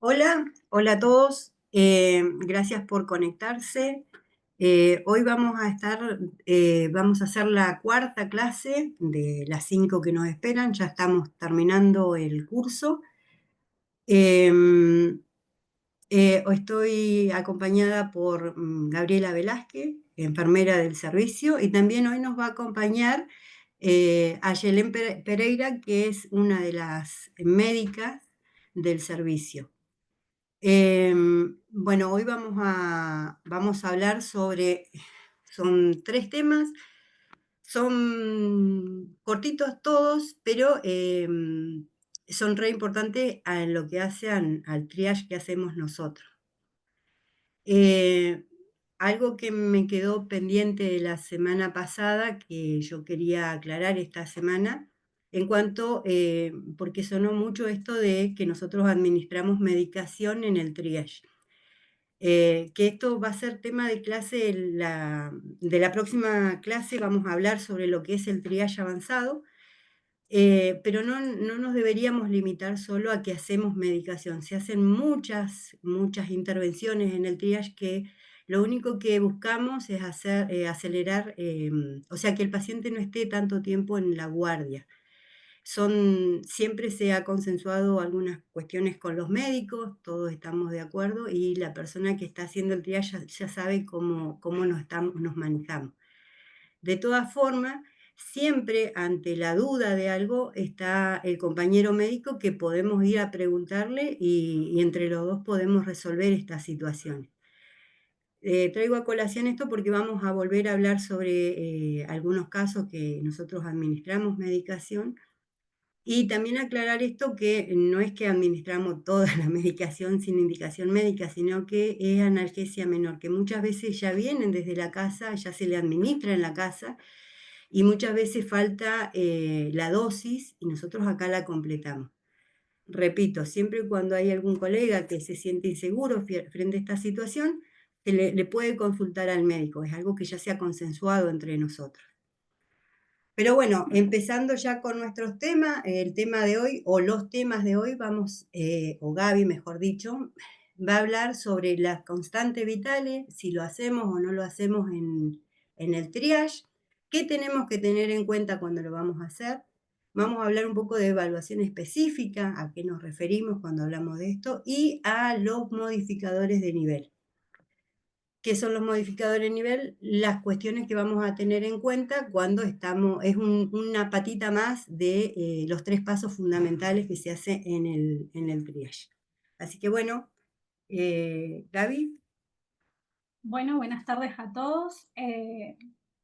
Hola, hola a todos. Gracias por conectarse. Hoy vamos a hacer la cuarta clase de las 5 que nos esperan. Ya estamos terminando el curso. Em, Hoy estoy acompañada por Gabriela Velázquez, enfermera del servicio, y también hoy nos va a acompañar Ayelén Pereira, que es una de las médicas del servicio. Bueno, hoy vamos a hablar son 3 temas, son cortitos todos, pero son re importantes en lo que hace al triage que hacemos nosotros. Eh, Algo que me quedó pendiente de la semana pasada, que yo quería aclarar esta semana, porque sonó mucho esto de que nosotros administramos medicación en el triage. Que esto va a ser tema de clase de la próxima clase. Vamos a hablar sobre lo que es el triage avanzado, pero no nos deberíamos limitar solo a que hacemos medicación. Se hacen muchas intervenciones en el triage que lo único que buscamos es acelerar, o sea, que el paciente no esté tanto tiempo en la guardia. Siempre se ha consensuado algunas cuestiones con los médicos, todos estamos de acuerdo, y la persona que está haciendo el triage ya sabe cómo nos manejamos. De todas formas, siempre ante la duda de algo está el compañero médico que podemos ir a preguntarle y entre los dos podemos resolver esta situación. Traigo a colación esto porque vamos a volver a hablar sobre algunos casos que nosotros administramos medicación. Y también aclarar esto, que no es que administramos toda la medicación sin indicación médica, sino que es analgesia menor, que muchas veces ya vienen desde la casa, ya se le administra en la casa, y muchas veces falta la dosis y nosotros acá la completamos. Repito, siempre y cuando hay algún colega que se siente inseguro frente a esta situación, le puede consultar al médico, es algo que ya se ha consensuado entre nosotros. Pero bueno, empezando ya con nuestros temas, el tema de hoy, o los temas de hoy, o Gaby, mejor dicho, va a hablar sobre las constantes vitales, si lo hacemos o no lo hacemos en el triage, qué tenemos que tener en cuenta cuando lo vamos a hacer. Vamos a hablar un poco de evaluación específica, a qué nos referimos cuando hablamos de esto, y a los modificadores de nivel. ¿Qué son los modificadores de nivel? Las cuestiones que vamos a tener en cuenta cuando es una patita más de los 3 pasos fundamentales que se hace en el triage. Así que bueno, Gaby. Bueno, buenas tardes a todos.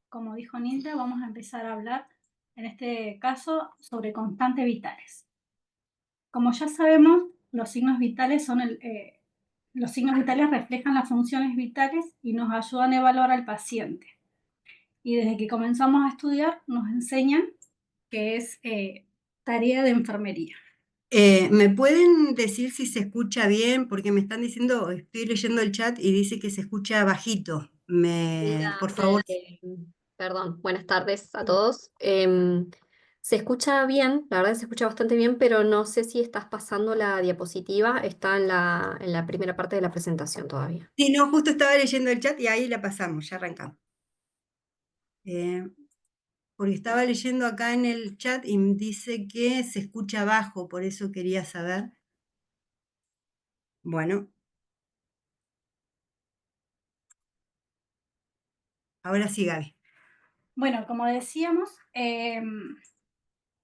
Como dijo Nilda, vamos a empezar a hablar en este caso sobre constantes vitales. Como ya sabemos, los signos vitales los signos vitales reflejan las funciones vitales y nos ayudan a evaluar al paciente. Y desde que comenzamos a estudiar nos enseñan que es tarea de enfermería. ¿Me pueden decir si se escucha bien? Porque me están diciendo, estoy leyendo el chat y dice que se escucha bajito. Mira, Por favor. perdón, buenas tardes a todos. Se escucha bien, la verdad que se escucha bastante bien, pero no sé si estás pasando la diapositiva, está en la primera parte de la presentación todavía. Sí, no, justo estaba leyendo el chat y ahí la pasamos, ya arrancamos. Eh, Porque estaba leyendo acá en el chat y dice que se escucha bajo, por eso quería saber. Bueno, ahora sí, Gaby. Bueno, como decíamos,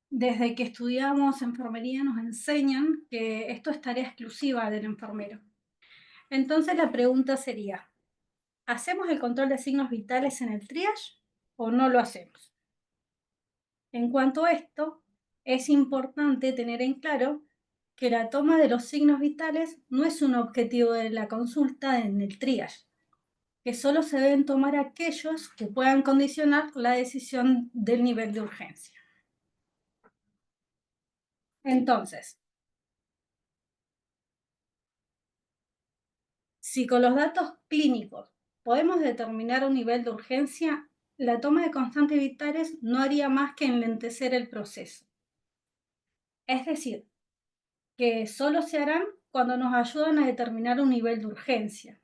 desde que estudiamos enfermería nos enseñan que esto es tarea exclusiva del enfermero. Entonces la pregunta sería, ¿hacemos el control de signos vitales en el triage o no lo hacemos? En cuanto a esto, es importante tener en claro que la toma de los signos vitales no es un objetivo de la consulta en el triage, que solo se deben tomar aquellos que puedan condicionar la decisión del nivel de urgencia. Entonces, si con los datos clínicos podemos determinar un nivel de urgencia, la toma de constantes vitales no haría más que enlentecer el proceso. Es decir, que solo se harán cuando nos ayudan a determinar un nivel de urgencia.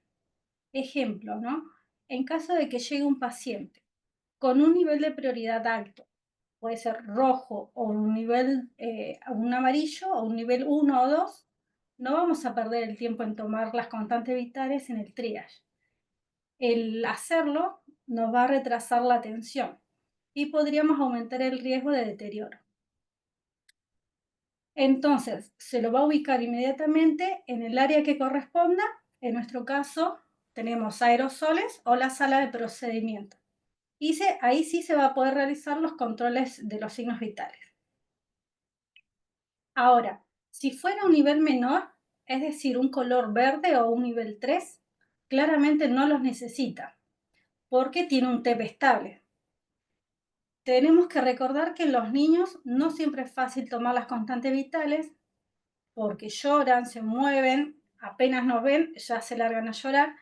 Ejemplo, ¿no? En caso de que llegue un paciente con un nivel de prioridad alto, puede ser rojo o un nivel, un amarillo o un nivel 1 o 2, no vamos a perder el tiempo en tomar las constantes vitales en el triage. El hacerlo nos va a retrasar la atención y podríamos aumentar el riesgo de deterioro. Entonces, se lo va a ubicar inmediatamente en el área que corresponda. En nuestro caso, tenemos aerosoles o la sala de procedimiento. Y ahí sí se va a poder realizar los controles de los signos vitales. Ahora, si fuera un nivel menor, es decir, un color verde o un nivel 3, claramente no los necesita, porque tiene un TEP estable. Tenemos que recordar que en los niños no siempre es fácil tomar las constantes vitales, porque lloran, se mueven, apenas nos ven, ya se largan a llorar,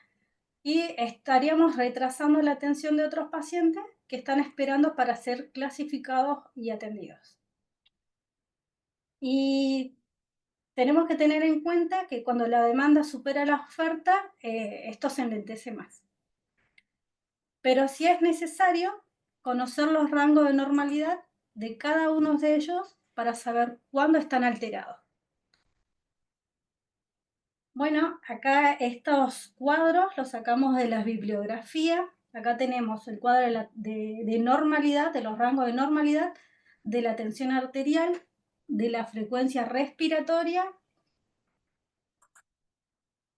y estaríamos retrasando la atención de otros pacientes que están esperando para ser clasificados y atendidos. Y tenemos que tener en cuenta que cuando la demanda supera la oferta, esto se enlentece más. Pero si es necesario conocer los rangos de normalidad de cada uno de ellos para saber cuándo están alterados. Bueno, acá estos cuadros los sacamos de la bibliografía. Acá tenemos el cuadro de normalidad, de los rangos de normalidad, de la tensión arterial, de la frecuencia respiratoria.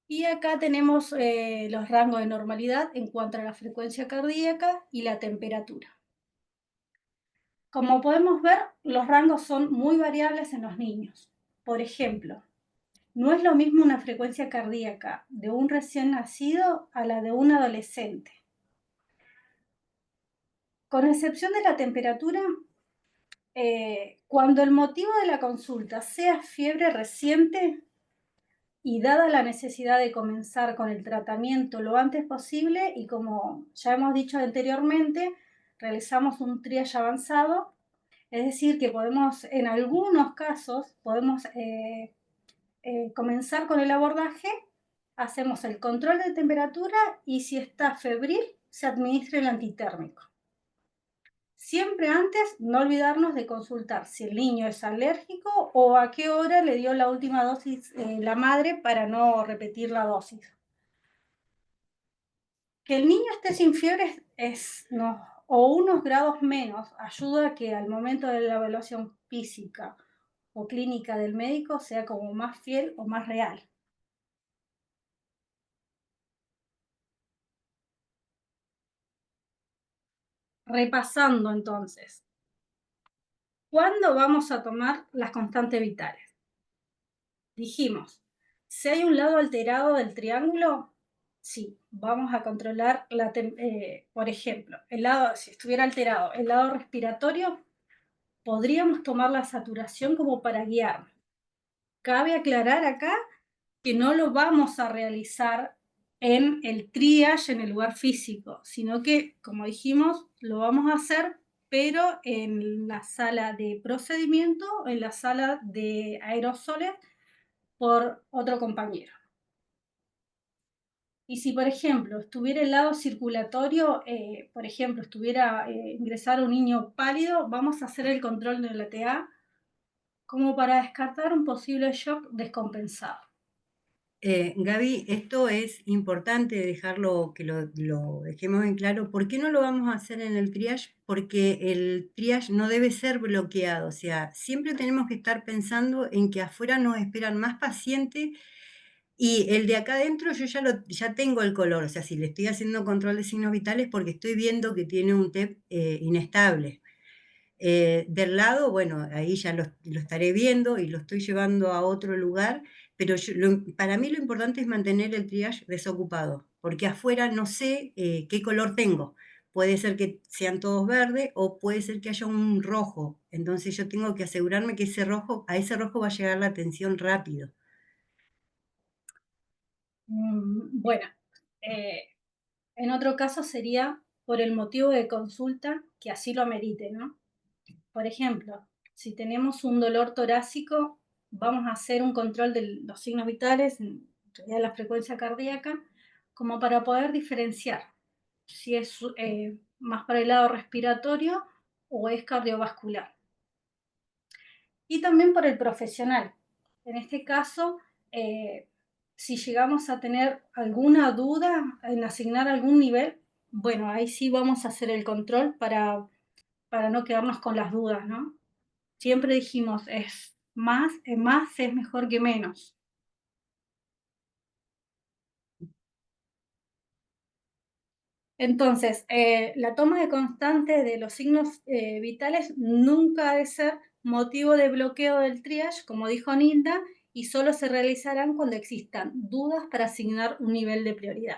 Y acá tenemos los rangos de normalidad en cuanto a la frecuencia cardíaca y la temperatura. Como podemos ver, los rangos son muy variables en los niños. Por ejemplo, no es lo mismo una frecuencia cardíaca de un recién nacido a la de un adolescente. Con excepción de la temperatura, cuando el motivo de la consulta sea fiebre reciente y dada la necesidad de comenzar con el tratamiento lo antes posible, y como ya hemos dicho anteriormente, realizamos un triage avanzado, es decir, que podemos, en algunos casos, podemos comenzar con el abordaje, hacemos el control de temperatura y si está febril, se administra el antitérmico. Siempre antes, no olvidarnos de consultar si el niño es alérgico o a qué hora le dio la última dosis la madre para no repetir la dosis. Que el niño esté sin fiebre o unos grados menos ayuda a que al momento de la evaluación física o clínica del médico sea como más fiel o más real. Repasando entonces, ¿cuándo vamos a tomar las constantes vitales? Dijimos, si hay un lado alterado del triángulo, sí, vamos a controlar por ejemplo, si estuviera alterado el lado respiratorio, podríamos tomar la saturación como para guiar. Cabe aclarar acá que no lo vamos a realizar en el triage en el lugar físico, sino que, como dijimos, lo vamos a hacer, pero en la sala de procedimiento, en la sala de aerosoles, por otro compañero. Y si, por ejemplo, estuviera el lado circulatorio, por ejemplo, ingresar un niño pálido, vamos a hacer el control de la TA como para descartar un posible shock descompensado. Gaby, esto es importante dejarlo, que lo dejemos en claro. ¿Por qué no lo vamos a hacer en el triage? Porque el triage no debe ser bloqueado, o sea, siempre tenemos que estar pensando en que afuera nos esperan más pacientes y el de acá adentro yo ya tengo el color, o sea, si le estoy haciendo control de signos vitales porque estoy viendo que tiene un TEP inestable. Del lado, bueno, ahí ya lo estaré viendo y lo estoy llevando a otro lugar, pero para mí lo importante es mantener el triage desocupado, porque afuera no sé qué color tengo. Puede ser que sean todos verdes o puede ser que haya un rojo. Entonces yo tengo que asegurarme que a ese rojo va a llegar la atención rápido. Bueno, en otro caso sería por el motivo de consulta que así lo amerite, ¿no? Por ejemplo, si tenemos un dolor torácico vamos a hacer un control de los signos vitales, en realidad la frecuencia cardíaca, como para poder diferenciar si es más para el lado respiratorio o es cardiovascular. Y también por el profesional. En este caso, si llegamos a tener alguna duda en asignar algún nivel, bueno, ahí sí vamos a hacer el control para no quedarnos con las dudas, ¿no? Siempre dijimos, más es mejor que menos. Entonces, la toma de constante de los signos vitales nunca ha de ser motivo de bloqueo del triage, como dijo Nilda, y solo se realizarán cuando existan dudas para asignar un nivel de prioridad.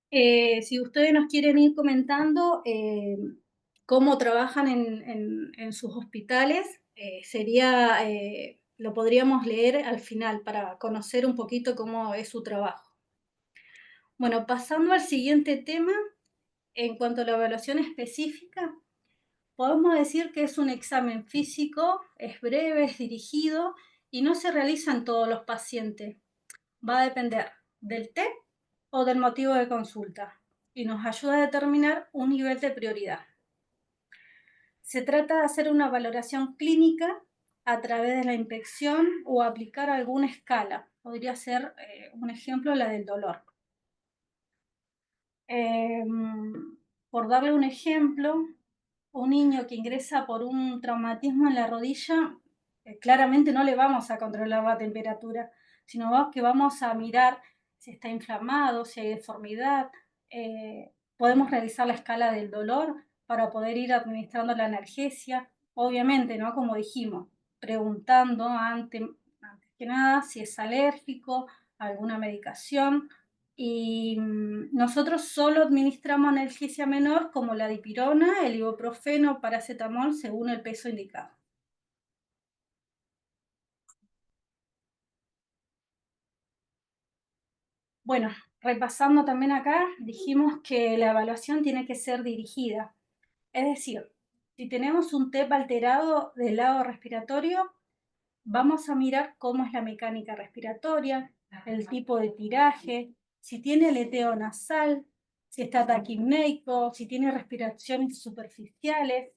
Si ustedes nos quieren ir comentando cómo trabajan en sus hospitales, lo podríamos leer al final para conocer un poquito cómo es su trabajo. Bueno, pasando al siguiente tema, en cuanto a la evaluación específica, podemos decir que es un examen físico, es breve, es dirigido y no se realiza en todos los pacientes. Va a depender del TEP o del motivo de consulta y nos ayuda a determinar un nivel de prioridad. Se trata de hacer una valoración clínica a través de la inspección o aplicar alguna escala. Podría ser, un ejemplo, la del dolor. Por darle un ejemplo, un niño que ingresa por un traumatismo en la rodilla, claramente no le vamos a controlar la temperatura, sino que vamos a mirar si está inflamado, si hay deformidad. Podemos realizar la escala del dolor para poder ir administrando la analgesia. Obviamente, ¿no? Como dijimos, preguntando antes que nada si es alérgico a alguna medicación y nosotros solo administramos analgesia menor como la dipirona, el ibuprofeno, paracetamol, según el peso indicado. Bueno, repasando también acá, dijimos que la evaluación tiene que ser dirigida. Es decir, si tenemos un TEP alterado del lado respiratorio, vamos a mirar cómo es la mecánica respiratoria, el tipo de tiraje, si tiene aleteo nasal, si está taquipneico, si tiene respiraciones superficiales.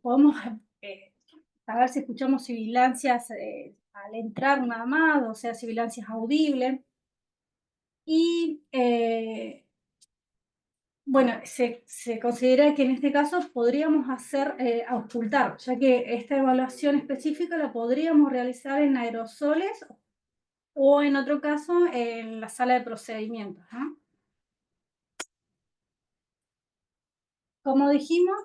Podemos saber si escuchamos sibilancias al entrar nada más, o sea, sibilancias audibles. Y bueno, se considera que en este caso podríamos hacer auscultar, ya que esta evaluación específica la podríamos realizar en aerosoles o en otro caso en la sala de procedimientos, ¿no? Como dijimos,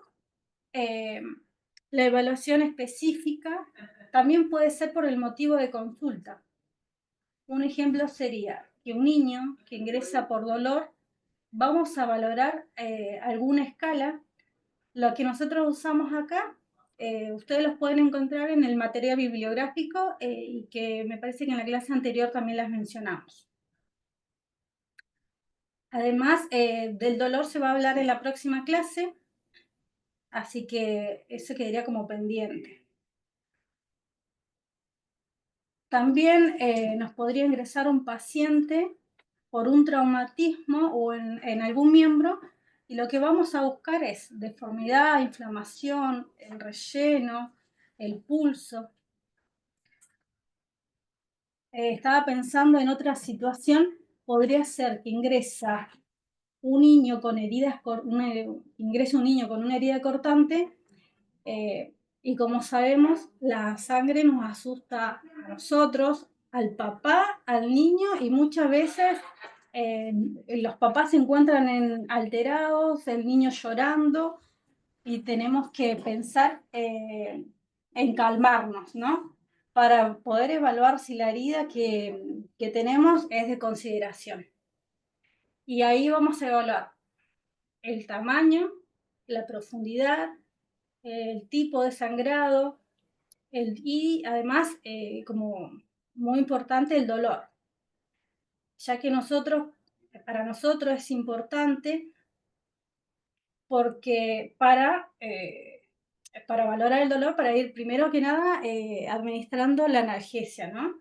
la evaluación específica también puede ser por el motivo de consulta. Un ejemplo sería que un niño que ingresa por dolor, vamos a valorar alguna escala. Lo que nosotros usamos acá, ustedes los pueden encontrar en el material bibliográfico y que me parece que en la clase anterior también las mencionamos. Además, del dolor se va a hablar en la próxima clase, así que eso quedaría como pendiente. También nos podría ingresar un paciente por un traumatismo o en algún miembro y lo que vamos a buscar es deformidad, inflamación, el relleno, el pulso. Estaba pensando en otra situación, podría ser que ingresa un niño con heridas, ingresa un niño con una herida cortante y como sabemos, la sangre nos asusta a nosotros, al papá, al niño y muchas veces los papás se encuentran alterados, el niño llorando y tenemos que pensar en calmarnos, ¿no? Para poder evaluar si la herida que tenemos es de consideración. Y ahí vamos a evaluar el tamaño, la profundidad, el tipo de sangrado y además, como muy importante, el dolor, ya que para nosotros es importante porque para valorar el dolor, para ir primero que nada administrando la analgesia, ¿no?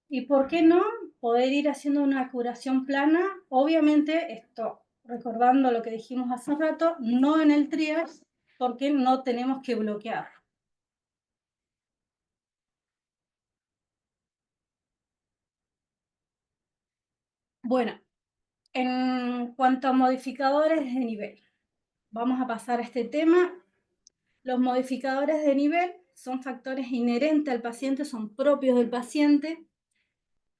Y por qué no poder ir haciendo una curación plana, obviamente esto, recordando lo que dijimos hace un rato, no en el triage, porque no tenemos que bloquear. Bueno, en cuanto a modificadores de nivel, vamos a pasar a este tema. Los modificadores de nivel son factores inherentes al paciente, son propios del paciente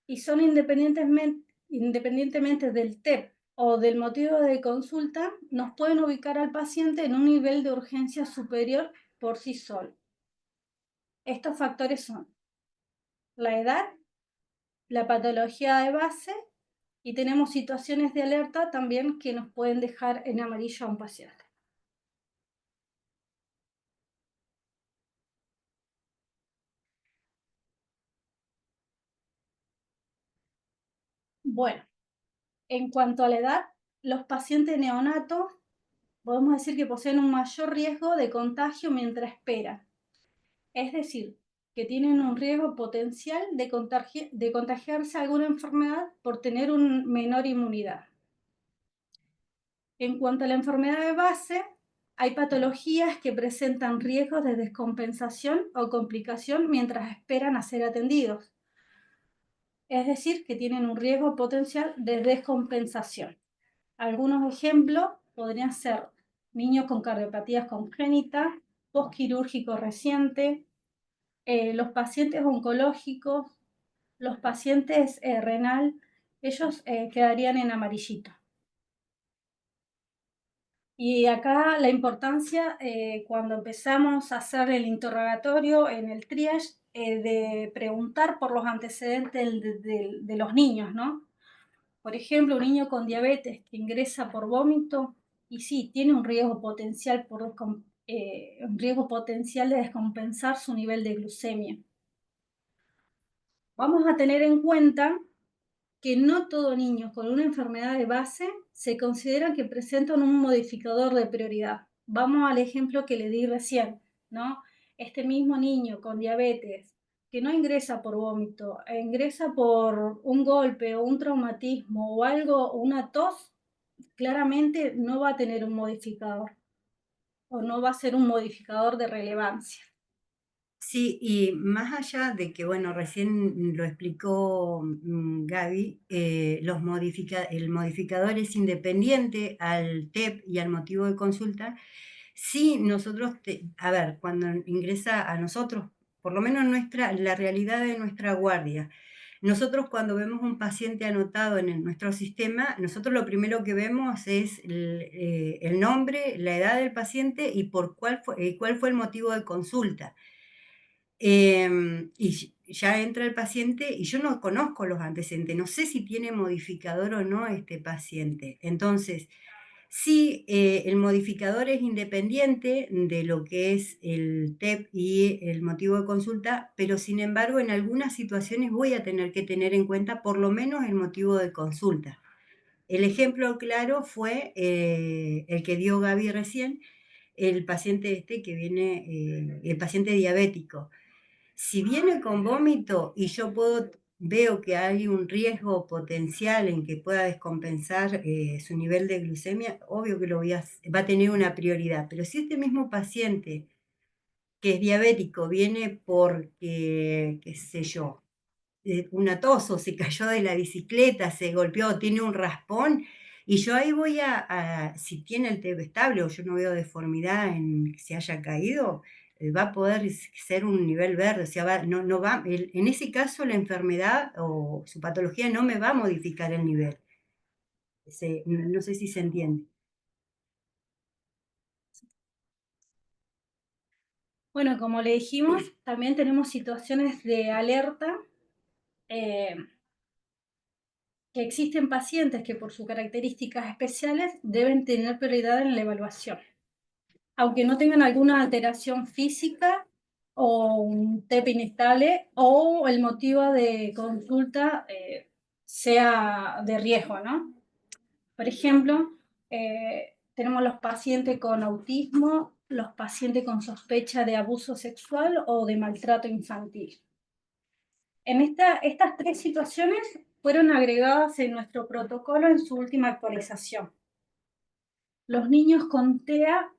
y son independientemente del TEP o del motivo de consulta, nos pueden ubicar al paciente en un nivel de urgencia superior por sí solo. Estos factores son la edad, la patología de base y tenemos situaciones de alerta también que nos pueden dejar en amarillo a un paciente. Bueno, en cuanto a la edad, los pacientes neonatos podemos decir que poseen un mayor riesgo de contagio mientras esperan. Es decir, que tienen un riesgo potencial de contagiarse alguna enfermedad por tener una menor inmunidad. En cuanto a la enfermedad de base, hay patologías que presentan riesgos de descompensación o complicación mientras esperan a ser atendidos. Es decir, que tienen un riesgo potencial de descompensación. Algunos ejemplos podrían ser niños con cardiopatías congénitas, postquirúrgico reciente, los pacientes oncológicos, los pacientes renal, ellos quedarían en amarillito. Y acá la importancia, cuando empezamos a hacer el interrogatorio en el triage, de preguntar por los antecedentes de los niños, ¿no? Por ejemplo, un niño con diabetes que ingresa por vómito, y sí, tiene un riesgo potencial, un riesgo potencial de descompensar su nivel de glucemia. Vamos a tener en cuenta que no todo niño con una enfermedad de base se considera que presentan un modificador de prioridad. Vamos al ejemplo que le di recién, ¿no? Este mismo niño con diabetes que no ingresa por vómito, ingresa por un golpe o un traumatismo o algo, o una tos, claramente no va a tener un modificador o no va a ser un modificador de relevancia. Sí, y más allá de que, bueno, recién lo explicó Gaby, el modificador es independiente al TEP y al motivo de consulta. Sí, nosotros, a ver, cuando ingresa a nosotros, por lo menos la realidad de nuestra guardia, nosotros cuando vemos un paciente anotado en nuestro sistema, nosotros lo primero que vemos es el nombre, la edad del paciente y cuál fue el motivo de consulta. Y ya entra el paciente y yo no conozco los antecedentes, no sé si tiene modificador o no este paciente. Entonces, sí, el modificador es independiente de lo que es el TEP y el motivo de consulta, pero sin embargo, en algunas situaciones voy a tener que tener en cuenta por lo menos el motivo de consulta. El ejemplo claro fue el que dio Gaby recién, el paciente este que viene, el paciente diabético. Si viene con vómito y yo veo que hay un riesgo potencial en que pueda descompensar su nivel de glucemia, obvio que va a tener una prioridad. Pero si este mismo paciente que es diabético viene porque, qué sé yo, una tos o se cayó de la bicicleta, se golpeó, tiene un raspón, y yo ahí voy si tiene el TEP estable o yo no veo deformidad en que se haya caído, va a poder ser un nivel verde, o sea, no va, en ese caso la enfermedad o su patología no me va a modificar el nivel. No sé si se entiende. Bueno, como le dijimos, también tenemos situaciones de alerta, que existen pacientes que por sus características especiales deben tener prioridad en la evaluación, aunque no tengan alguna alteración física o un TEP inestable o el motivo de consulta sea de riesgo, ¿no? Por ejemplo, tenemos los pacientes con autismo, los pacientes con sospecha de abuso sexual o de maltrato infantil. Estas tres situaciones fueron agregadas en nuestro protocolo en su última actualización. Los niños con TEA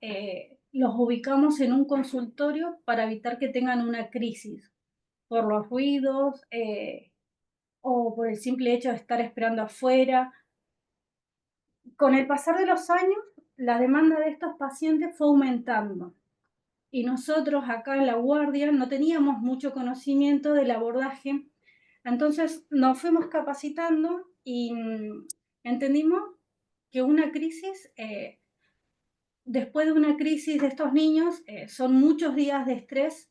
los ubicamos en un consultorio para evitar que tengan una crisis por los ruidos o por el simple hecho de estar esperando afuera. Con el pasar de los años, la demanda de estos pacientes fue aumentando y nosotros acá en la guardia no teníamos mucho conocimiento del abordaje, entonces nos fuimos capacitando y entendimos que una crisis, después de una crisis de estos niños, son muchos días de estrés,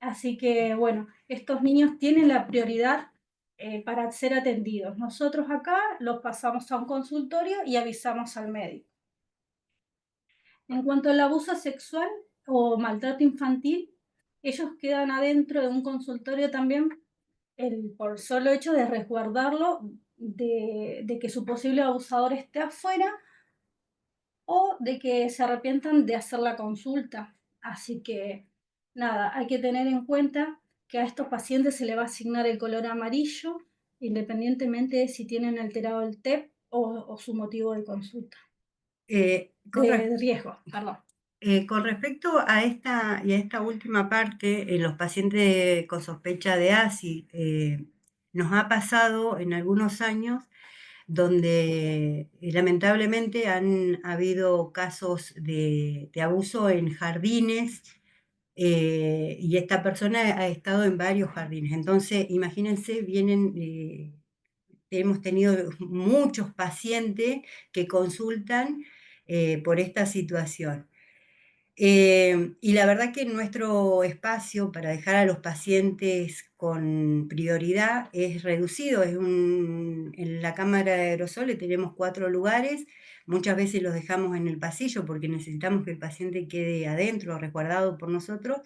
así que bueno, estos niños tienen la prioridad para ser atendidos. Nosotros acá los pasamos a un consultorio y avisamos al médico. En cuanto al abuso sexual o maltrato infantil, ellos quedan adentro de un consultorio también por solo hecho de resguardarlo de que su posible abusador esté afuera o de que se arrepientan de hacer la consulta. Así que nada, hay que tener en cuenta que a estos pacientes se le va a asignar el color amarillo, independientemente de si tienen alterado el TEP o su motivo de consulta, Con, de riesgo, perdón. con respecto a esta última parte, los pacientes con sospecha de ASI, nos ha pasado en algunos años donde lamentablemente han habido casos de abuso en jardines, y esta persona ha estado en varios jardines. Entonces, imagínense, hemos tenido muchos pacientes que consultan por esta situación. Y la verdad que nuestro espacio para dejar a los pacientes con prioridad es reducido. En la cámara de aerosoles tenemos 4 lugares. Muchas veces los dejamos en el pasillo porque necesitamos que el paciente quede adentro, resguardado por nosotros.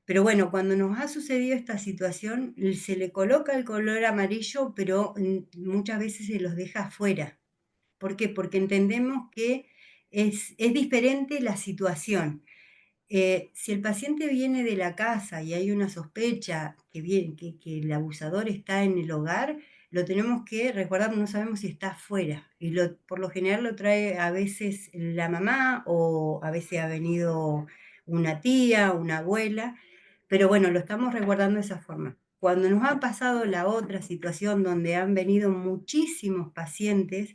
Pero bueno, cuando nos ha sucedido esta situación, se le coloca el color amarillo, pero muchas veces se los deja afuera. ¿Por qué? Porque entendemos que es diferente la situación. Si el paciente viene de la casa y hay una sospecha que el abusador está en el hogar, lo tenemos que recordar, no sabemos si está afuera. Y por lo general lo trae a veces la mamá o a veces ha venido una tía, una abuela, pero bueno, lo estamos resguardando de esa forma. Cuando nos ha pasado la otra situación donde han venido muchísimos pacientes,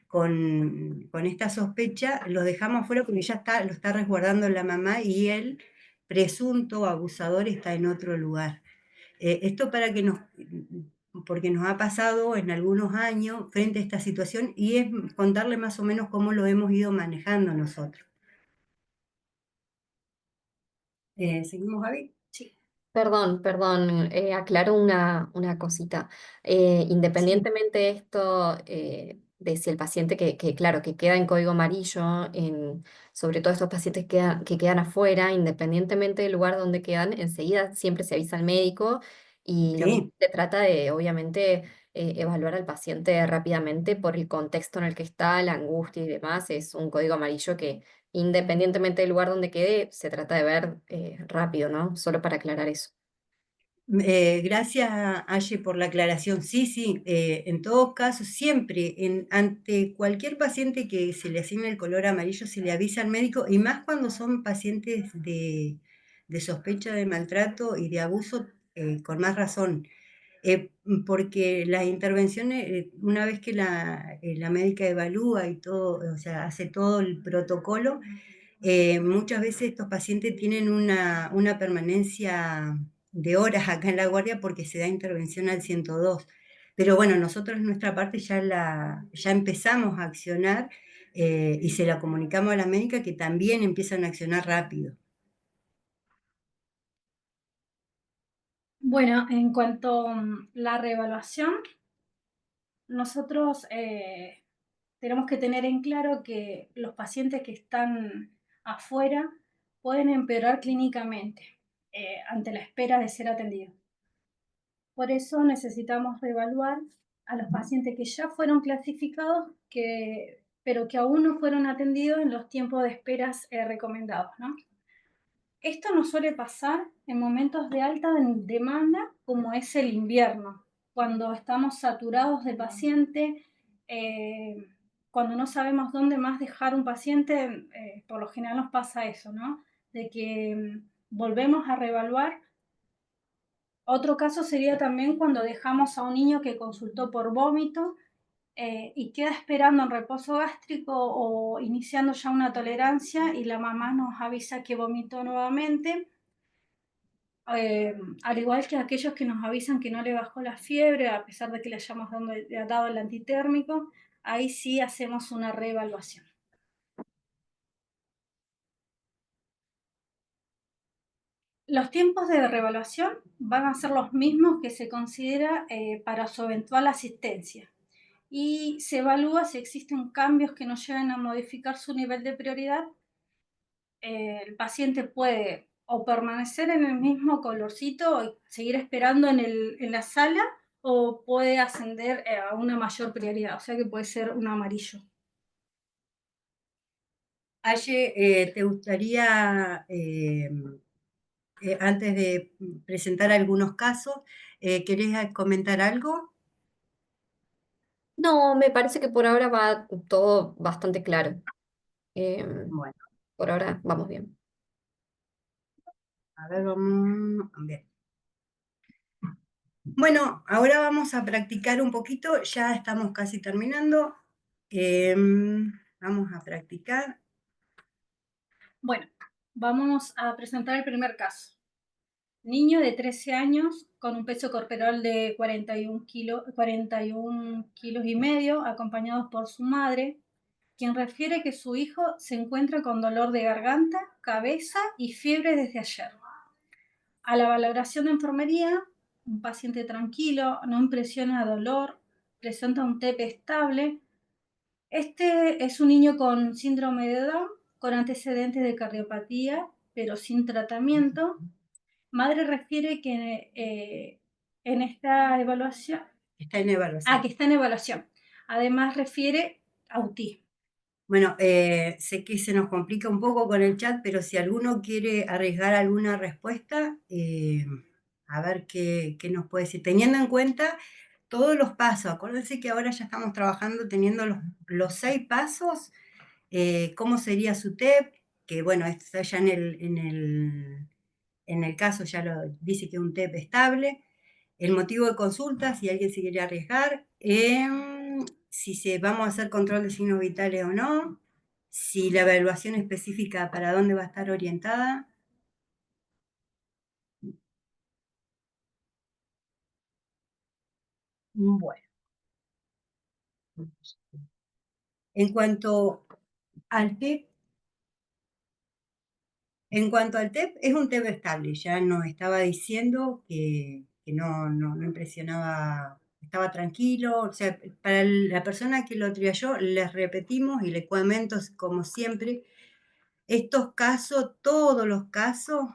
con esta sospecha, los dejamos afuera porque ya lo está resguardando la mamá y el presunto abusador está en otro lugar. Esto porque nos ha pasado en algunos años frente a esta situación y es contarle más o menos cómo lo hemos ido manejando nosotros. ¿Seguimos, Gaby? Sí. Perdón, aclaro una cosita. Sí, Independientemente de esto, de si el paciente claro, que queda en código amarillo, sobre todo estos pacientes que quedan afuera, independientemente del lugar donde quedan, enseguida siempre se avisa al médico y lo que sí. se trata de, obviamente, evaluar al paciente rápidamente por el contexto en el que está, la angustia y demás. Es un código amarillo que independientemente del lugar donde quede, se trata de ver rápido, ¿no? Solo para aclarar eso. Gracias, Aye, por la aclaración. Sí, sí, en todo caso, siempre, ante cualquier paciente que se le asigne el color amarillo, se le avisa al médico, y más cuando son pacientes de sospecha de maltrato y de abuso, con más razón. Porque las intervenciones, una vez que la médica evalúa y todo, o sea, hace todo el protocolo, muchas veces estos pacientes tienen una permanencia de horas acá en la guardia porque se da intervención al 102. Pero bueno, nosotros en nuestra parte ya empezamos a accionar, y se la comunicamos a la médica que también empiezan a accionar rápido. Bueno, en cuanto a la reevaluación, nosotros tenemos que tener en claro que los pacientes que están afuera pueden empeorar clínicamente ante la espera de ser atendidos. Por eso necesitamos reevaluar a los pacientes que ya fueron clasificados, pero que aún no fueron atendidos en los tiempos de esperas recomendados, ¿no? Esto nos suele pasar en momentos de alta demanda, como es el invierno, cuando estamos saturados de paciente, eh, cuando no sabemos dónde más dejar un paciente, por lo general nos pasa eso, ¿no? De que volvemos a reevaluar. Otro caso sería también cuando dejamos a un niño que consultó por vómito y queda esperando en reposo gástrico o iniciando ya una tolerancia y la mamá nos avisa que vomitó nuevamente. Al igual que aquellos que nos avisan que no le bajó la fiebre, a pesar de que le hayamos dado el antitérmico, ahí sí hacemos una reevaluación. Los tiempos de reevaluación van a ser los mismos que se considera para su eventual asistencia y se evalúa si existen cambios que nos lleven a modificar su nivel de prioridad. El paciente puede o permanecer en el mismo colorcito y seguir esperando en la sala o puede ascender a una mayor prioridad, o sea que puede ser un amarillo. Aye, ¿te gustaría, antes de presentar algunos casos, querés comentar algo? No, me parece que por ahora va todo bastante claro. Em, Bueno, por ahora vamos bien. a ver, vamos, bien. Bueno, ahora vamos a practicar un poquito, ya estamos casi terminando. Vamos a practicar. Bueno, vamos a presentar el primer caso. Niño de 13 años con un peso corporal de 41 kilos y medio, acompañados por su madre, quien refiere que su hijo se encuentra con dolor de garganta, cabeza y fiebre desde ayer. A la valoración de enfermería, un paciente tranquilo, no impresiona dolor, presenta un TEP estable. Este es un niño con síndrome de Down, con antecedentes de cardiopatía, pero sin tratamiento. Madre refiere que en esta evaluación, Está en evaluación. que está en evaluación. Además refiere autismo. Bueno, sé que se nos complica un poco con el chat, pero si alguno quiere arriesgar alguna respuesta, a ver qué nos puede decir. Teniendo en cuenta todos los pasos, acuérdense que ahora ya estamos trabajando teniendo los 6 pasos, cómo sería su TEP, que bueno, está ya en el caso ya lo dice que es un TEP estable, el motivo de consulta, si alguien se quiere arriesgar, si vamos a hacer control de signos vitales o no, si la evaluación específica para dónde va a estar orientada. Bueno, en cuanto al TEP, es un TEP estable, ya nos estaba diciendo que no impresionaba, estaba tranquilo, o sea, para la persona que lo trialló, les repetimos y les comento como siempre, estos casos, todos los casos,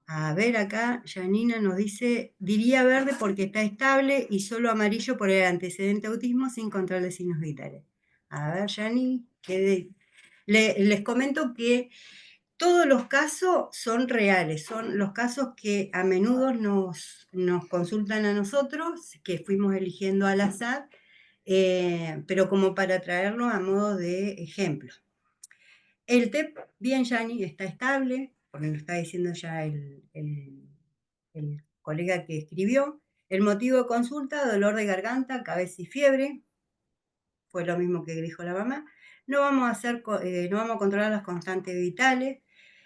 a ver acá, Janina nos dice, diría verde porque está estable y solo amarillo por el antecedente autismo sin control de signos vitales. A ver, Yani, les comento que todos los casos son reales, son los casos que a menudo nos consultan a nosotros, que fuimos eligiendo al azar, pero como para traerlo a modo de ejemplo. El TEP, bien, Yani, está estable, porque lo está diciendo ya el colega que escribió. El motivo de consulta, dolor de garganta, cabeza y fiebre. Fue lo mismo que dijo la mamá. No vamos a controlar las constantes vitales.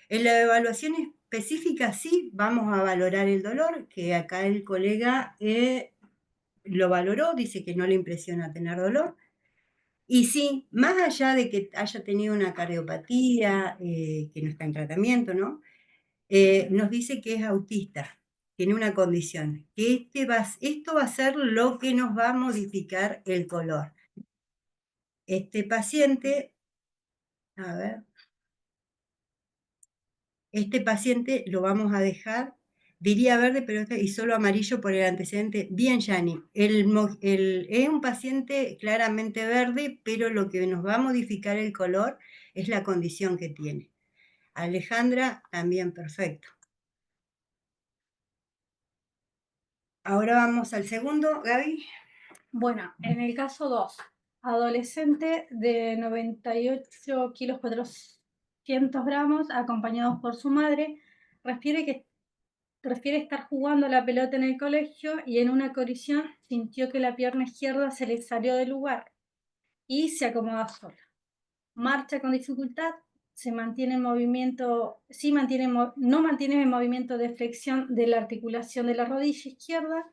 En la evaluación específica sí vamos a valorar el dolor, que acá el colega lo valoró, dice que no le impresiona tener dolor. Y sí, más allá de que haya tenido una cardiopatía, que no está en tratamiento, ¿no? Nos dice que es autista, tiene una condición, que esto va a ser lo que nos va a modificar el color. Este paciente, a ver, este paciente lo vamos a dejar diría verde, pero y solo amarillo por el antecedente. Bien, Yani, es un paciente claramente verde, pero lo que nos va a modificar el color es la condición que tiene. Alejandra, también perfecto. Ahora vamos al segundo, Gaby. Bueno, en el caso 2, adolescente de 98 kilos 400 gramos, acompañados por su madre, refiere estar jugando a la pelota en el colegio y en una colisión sintió que la pierna izquierda se le salió del lugar y se acomoda sola. Marcha con dificultad, se mantiene en movimiento, no mantiene el movimiento de flexión de la articulación de la rodilla izquierda,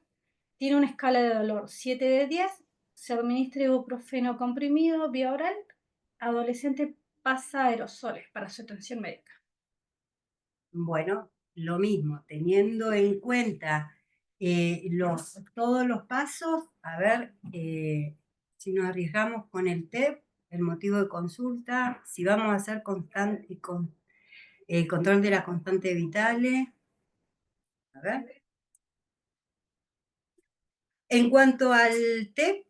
tiene una escala de dolor 7 de 10, se administra ibuprofeno comprimido vía oral, adolescente pasa aerosoles para su atención médica. Bueno, lo mismo, teniendo en cuenta todos los pasos, a ver si nos arriesgamos con el TEP, el motivo de consulta, si vamos a hacer el control de las constantes vitales. A ver. En cuanto al TEP,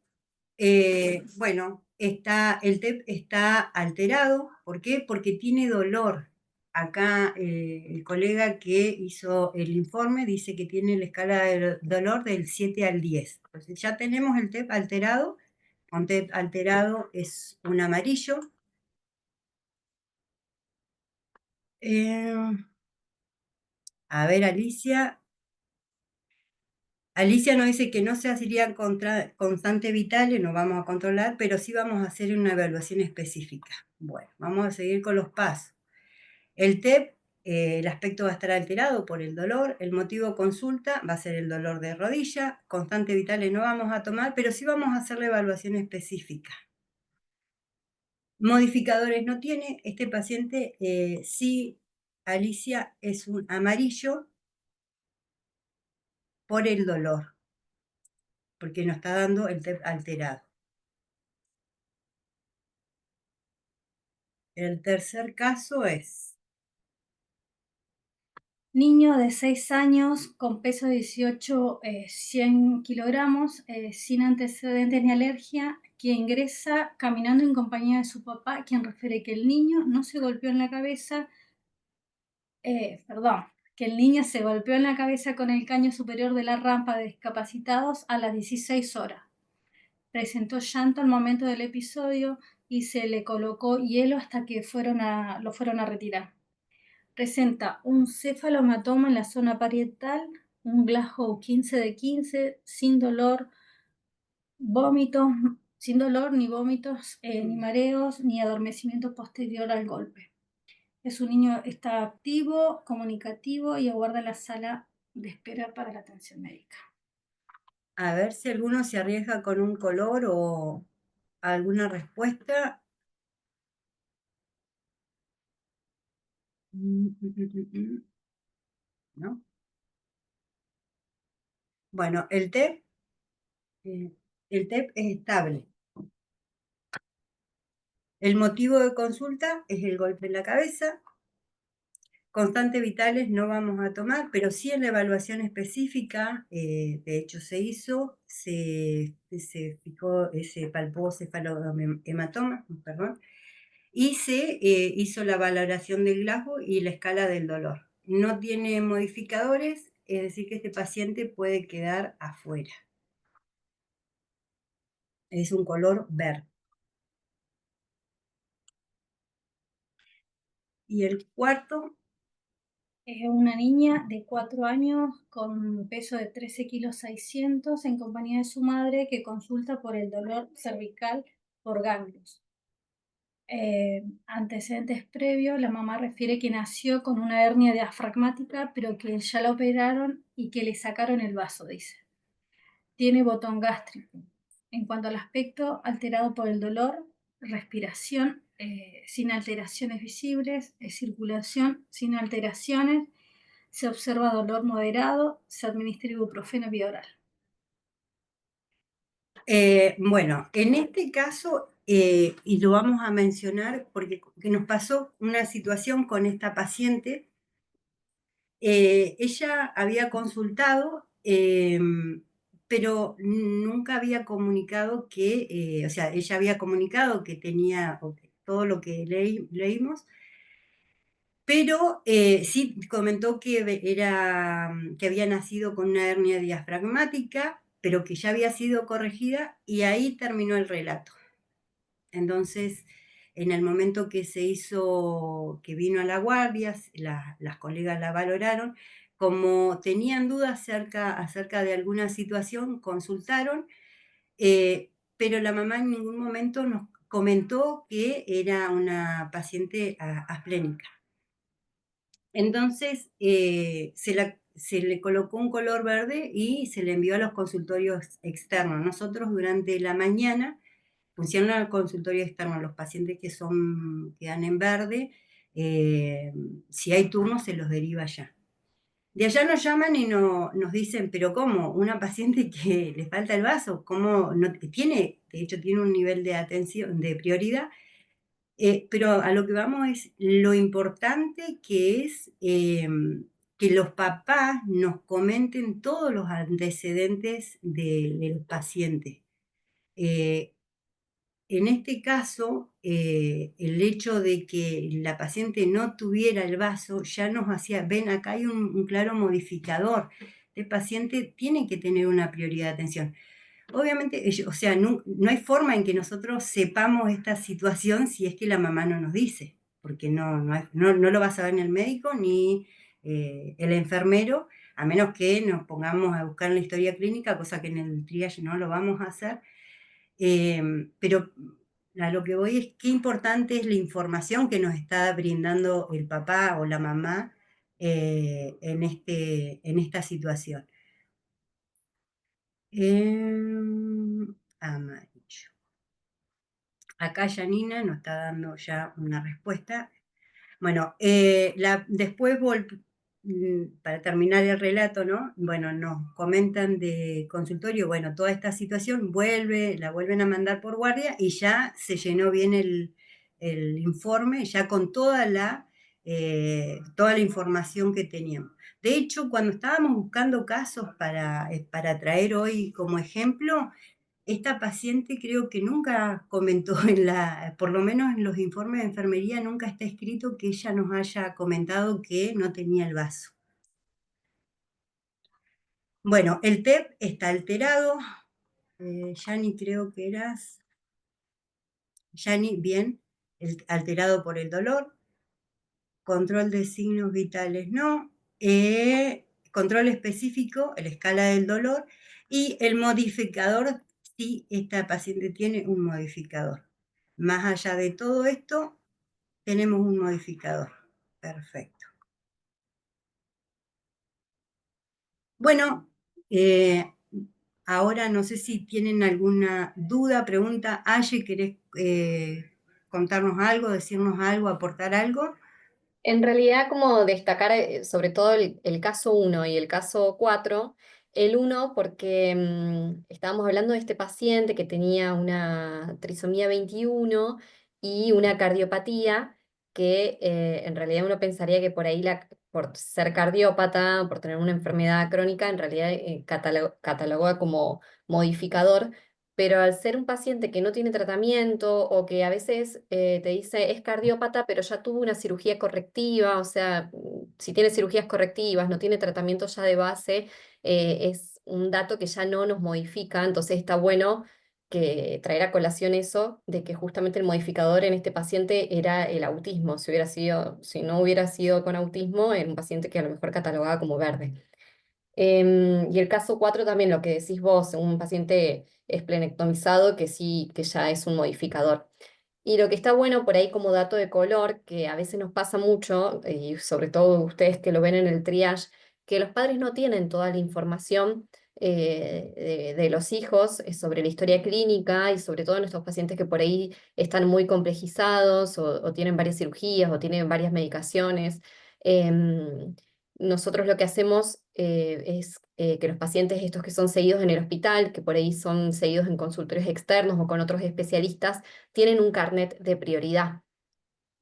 bueno, el TEP está alterado. ¿Por qué? Porque tiene dolor. Acá el colega que hizo el informe dice que tiene la escala de dolor del 7 al 10. Entonces ya tenemos el TEP alterado. Con TEP alterado es un amarillo. A ver, Alicia. Alicia nos dice que no se hacían constantes vitales, no vamos a controlar, pero sí vamos a hacer una evaluación específica. Bueno, vamos a seguir con los pasos. El TEP, el aspecto va a estar alterado por el dolor, el motivo de consulta va a ser el dolor de rodilla, constantes vitales no vamos a tomar, pero sí vamos a hacer la evaluación específica. Modificadores no tiene, este paciente sí, Alicia, es un amarillo por el dolor, porque nos está dando el TEP alterado. El tercer caso es Niño de 6 años con peso de 18, 100 kilogramos, sin antecedentes ni alergia, que ingresa caminando en compañía de su papá, quien refiere que el niño no se golpeó en la cabeza, que el niño se golpeó en la cabeza con el caño superior de la rampa de discapacitados a las 16 horas. Presentó llanto al momento del episodio y se le colocó hielo hasta que lo fueron a retirar. Presenta un cefalomatoma en la zona parietal, un Glasgow 15 de 15, sin dolor, sin dolor ni vómitos, ni mareos, ni adormecimiento posterior al golpe. Es un niño, está activo, comunicativo y aguarda la sala de espera para la atención médica. a ver si alguno se arriesga con un color o alguna respuesta. ¿No? Bueno, el TEP es estable. El motivo de consulta es el golpe en la cabeza. Constantes vitales no vamos a tomar, pero sí en la evaluación específica, de hecho se hizo, se fijó, se palpó cefalohematoma, perdón, y se hizo la valoración del Glasgow y la escala del dolor. No tiene modificadores, es decir, que este paciente puede quedar afuera. Es un color verde. Y el cuarto, Es una niña de 4 años con peso de 13 kilos 600 en compañía de su madre que consulta por el dolor cervical por ganglios. Antecedentes previos, la mamá refiere que nació con una hernia diafragmática, pero que ya la operaron y que le sacaron el vaso, dice. Tiene botón gástrico. En cuanto al aspecto, alterado por el dolor, respiración sin alteraciones visibles, circulación sin alteraciones, se observa dolor moderado, se administra ibuprofeno vía oral. bueno, en este caso, y lo vamos a mencionar porque nos pasó una situación con esta paciente Ella había consultado, pero nunca había comunicado que, o sea, ella había comunicado que tenía todo lo que leímos, pero sí comentó que que había nacido con una hernia diafragmática, pero que ya había sido corregida y ahí terminó el relato. Entonces, en el momento que que vino a la guardia, las colegas la valoraron, como tenían dudas acerca de alguna situación, consultaron, pero la mamá en ningún momento nos comentó que era una paciente asplénica. Entonces, se le colocó un color verde y se le envió a los consultorios externos. Nosotros durante la mañana funciona el consultorio externo, los pacientes que dan en verde, si hay turnos se los deriva allá. De allá nos llaman y nos dicen, pero ¿cómo? Una paciente que le falta el vaso, ¿cómo no tiene? De hecho tiene un nivel de atención, de prioridad, pero a lo que vamos es lo importante que es que los papás nos comenten todos los antecedentes de los pacientes. Eh, en este caso, el hecho de que la paciente no tuviera el vaso ya nos hacía, ven, acá hay un claro modificador. El paciente tiene que tener una prioridad de atención. Obviamente, o sea, no hay forma en que nosotros sepamos esta situación si es que la mamá no nos dice, porque no lo va a saber ni el médico ni el enfermero, a menos que nos pongamos a buscar en la historia clínica, cosa que en el triage no lo vamos a hacer. Pero a lo que voy es qué importante es la información que nos está brindando el papá o la mamá en esta situación. Amarillo. Acá Janina nos está dando ya una respuesta. Bueno, después, para terminar el relato, ¿no? Bueno, nos comentan de consultorio, bueno, toda esta situación la vuelven a mandar por guardia y ya se llenó bien el informe, ya con toda la información que teníamos. De hecho, cuando estábamos buscando casos para traer hoy como ejemplo, esta paciente creo que nunca comentó por lo menos en los informes de enfermería, nunca está escrito que ella nos haya comentado que no tenía el vaso. Bueno, el TEP está alterado. Yani, creo que eras. Yani, bien, alterado por el dolor. Control de signos vitales, no. Control específico, la escala del dolor. Y el modificador, sí, esta paciente tiene un modificador. Más allá de todo esto, tenemos un modificador. Perfecto. Bueno, ahora no sé si tienen alguna duda, pregunta. Aye, ¿querés contarnos algo, decirnos algo, aportar algo? En realidad, como destacar sobre todo el caso 1 y el caso 4, el 1 porque estábamos hablando de este paciente que tenía una trisomía 21 y una cardiopatía que en realidad uno pensaría que por ahí, por ser cardiópata, por tener una enfermedad crónica, en realidad cataloga como modificador, pero al ser un paciente que no tiene tratamiento o que a veces te dice es cardiópata, pero ya tuvo una cirugía correctiva, o sea, si tiene cirugías correctivas, no tiene tratamiento ya de base, es un dato que ya no nos modifica, entonces está bueno que traer a colación eso de que justamente el modificador en este paciente era el autismo. Si no hubiera sido con autismo, era un paciente que a lo mejor catalogaba como verde. Y el caso 4 también, lo que decís vos, un paciente esplenectomizado que sí, que ya es un modificador. Y lo que está bueno por ahí como dato de color, que a veces nos pasa mucho, y sobre todo ustedes que lo ven en el triage, que los padres no tienen toda la información de los hijos sobre la historia clínica y sobre todo en estos pacientes que por ahí están muy complejizados o tienen varias cirugías o tienen varias medicaciones. Em, Nosotros lo que hacemos es que los pacientes estos que son seguidos en el hospital, que por ahí son seguidos en consultorios externos o con otros especialistas, tienen un carnet de prioridad.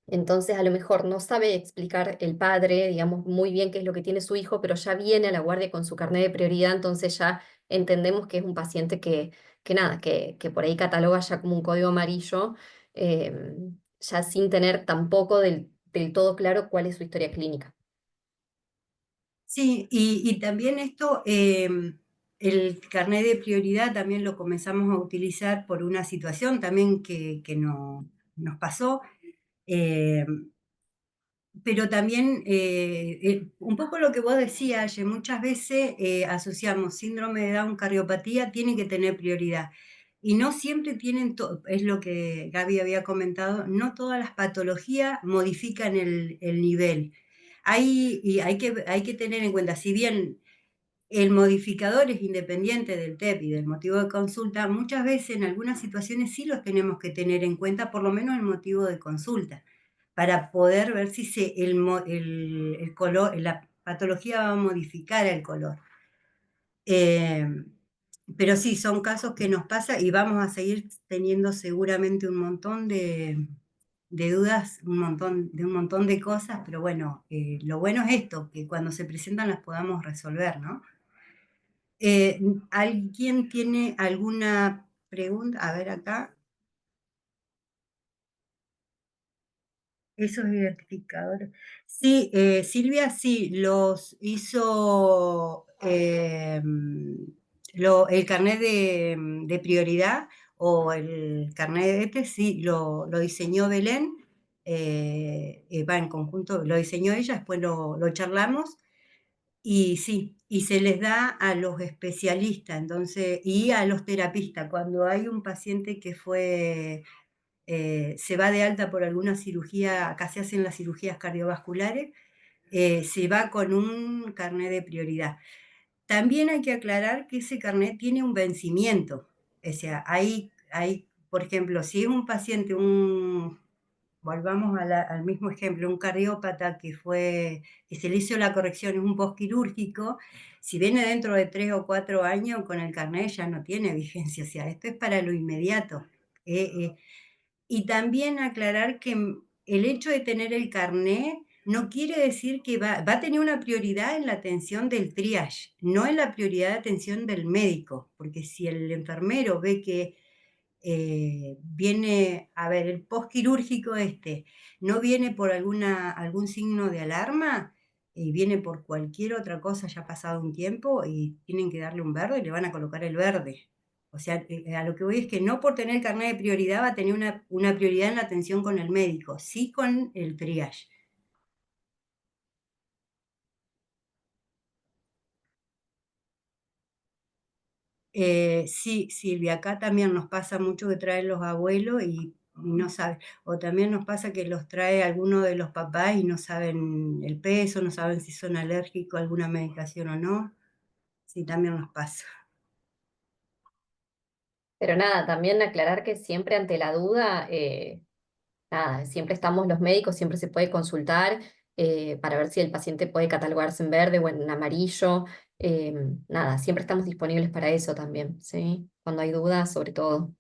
Entonces, a lo mejor no sabe explicar el padre, digamos, muy bien qué es lo que tiene su hijo, pero ya viene a la guardia con su carnet de prioridad, entonces ya entendemos que es un paciente que nada, que por ahí cataloga ya como un código amarillo, eh, ya sin tener tampoco del todo claro cuál es su historia clínica. Sí, y también esto, el carnet de prioridad también lo comenzamos a utilizar por una situación también que nos pasó. eh, pero también un poco lo que vos decías, Aye, muchas veces asociamos síndrome de Down, cardiopatía, tiene que tener prioridad. Y no siempre tienen, es lo que Gaby había comentado, no todas las patologías modifican el nivel. Hay que tener en cuenta, si bien el modificador es independiente del TEP y del motivo de consulta, muchas veces en algunas situaciones sí los tenemos que tener en cuenta, por lo menos el motivo de consulta, para poder ver si el color, la patología va a modificar el color. Eh, pero sí, son casos que nos pasa y vamos a seguir teniendo seguramente un montón de dudas, un montón de cosas, pero bueno, lo bueno es esto, que cuando se presentan las podamos resolver, ¿no? ¿Alguien tiene alguna pregunta? A ver acá. Esos identificadores. Sí, Silvia, sí, los hizo el carnet de prioridad o el carnet de este, sí, lo diseñó Belén, va en conjunto, lo diseñó ella, después lo charlamos. Y sí, y se les da a los especialistas, entonces, y a los terapistas. Cuando hay un paciente que se va de alta por alguna cirugía, acá se hacen las cirugías cardiovasculares, se va con un carnet de prioridad. También hay que aclarar que ese carnet tiene un vencimiento. O sea, por ejemplo, si es un paciente, volvamos al mismo ejemplo, un cardiópata que se le hizo la corrección, es un postquirúrgico, si viene dentro de 3 o 4 años con el carnet ya no tiene vigencia, o sea, esto es para lo inmediato. Y también aclarar que el hecho de tener el carnet no quiere decir que va a tener una prioridad en la atención del triage, no en la prioridad de atención del médico, porque si el enfermero ve que viene, a ver, el postquirúrgico no viene por algún signo de alarma y viene por cualquier otra cosa, ya ha pasado un tiempo y tienen que darle un verde y le van a colocar el verde. O sea, a lo que voy es que no por tener carnet de prioridad va a tener una prioridad en la atención con el médico, sí con el triage. Sí, Silvia, acá también nos pasa mucho que traen los abuelos y no saben, o también nos pasa que los trae alguno de los papás y no saben el peso, no saben si son alérgicos a alguna medicación o no. Sí, también nos pasa. Pero nada, también aclarar que siempre ante la duda, nada, siempre estamos los médicos, siempre se puede consultar para ver si el paciente puede catalogarse en verde o en amarillo. eh, Nada, siempre estamos disponibles para eso también, ¿sí? Cuando hay dudas, sobre todo.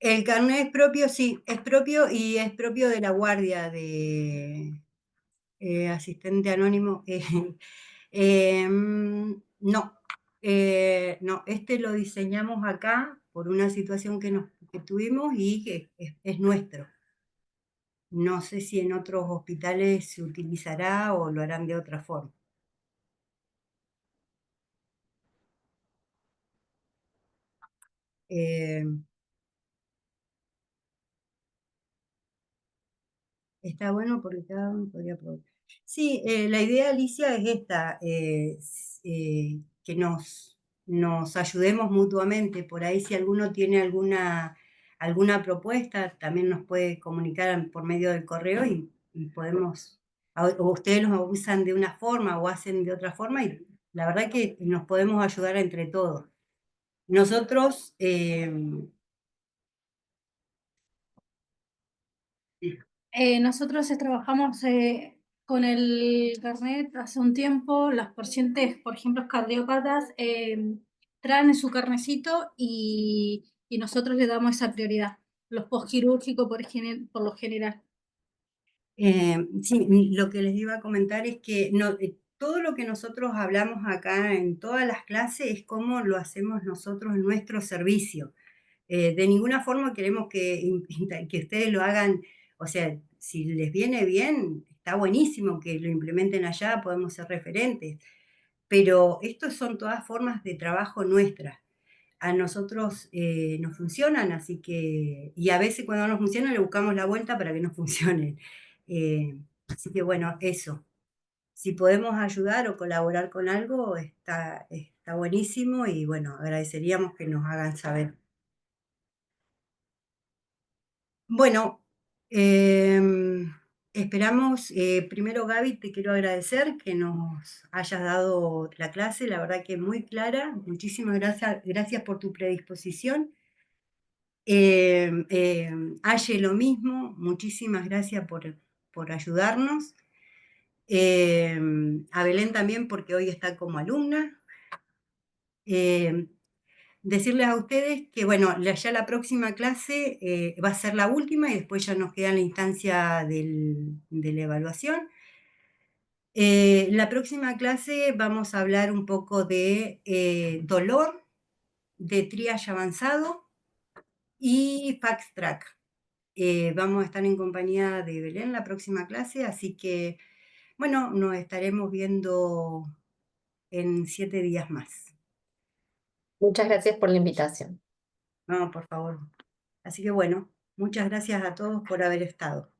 El carnet es propio, sí, es propio y es propio de la guardia de asistente anónimo. No, no, lo diseñamos acá por una situación que tuvimos y que es nuestro. No sé si en otros hospitales se utilizará o lo harán de otra forma. Eh, Está bueno porque cada uno podría probar. Sí, la idea, Alicia, es esta, que nos ayudemos mutuamente. Por ahí, si alguno tiene alguna propuesta, también nos puede comunicar por medio del correo y podemos, o ustedes los usan de una forma o hacen de otra forma, y la verdad que nos podemos ayudar entre todos. Nosotros, Nosotros trabajamos con el carnet hace un tiempo. Las pacientes, por ejemplo, cardiópatas, traen su carnecito y y nosotros le damos esa prioridad. Los postquirúrgicos por lo general. Sí, lo que les iba a comentar es que todo lo que nosotros hablamos acá en todas las clases es cómo lo hacemos nosotros en nuestro servicio. De ninguna forma queremos que ustedes lo hagan, o sea, si les viene bien, está buenísimo que lo implementen allá, podemos ser referentes, pero estos son todas formas de trabajo nuestras. A nosotros nos funcionan, así que, y a veces cuando no funciona le buscamos la vuelta para que no funcionen. Así que bueno, eso. Si podemos ayudar o colaborar con algo, está buenísimo y bueno, agradeceríamos que nos hagan saber. Bueno, esperamos, primero Gaby, te quiero agradecer que nos hayas dado la clase, la verdad que muy clara. Muchísimas gracias por tu predisposición. Aye, lo mismo, muchísimas gracias por ayudarnos. A Belén también, porque hoy está como alumna. Decirles a ustedes que, bueno, ya la próxima clase va a ser la última y después ya nos queda la instancia de la evaluación. La próxima clase vamos a hablar un poco de dolor, de triage avanzado y Fast Track. Vamos a estar en compañía de Belén la próxima clase, así que, bueno, nos estaremos viendo en 7 días más. Muchas gracias por la invitación. No, por favor. Así que, bueno, muchas gracias a todos por haber estado.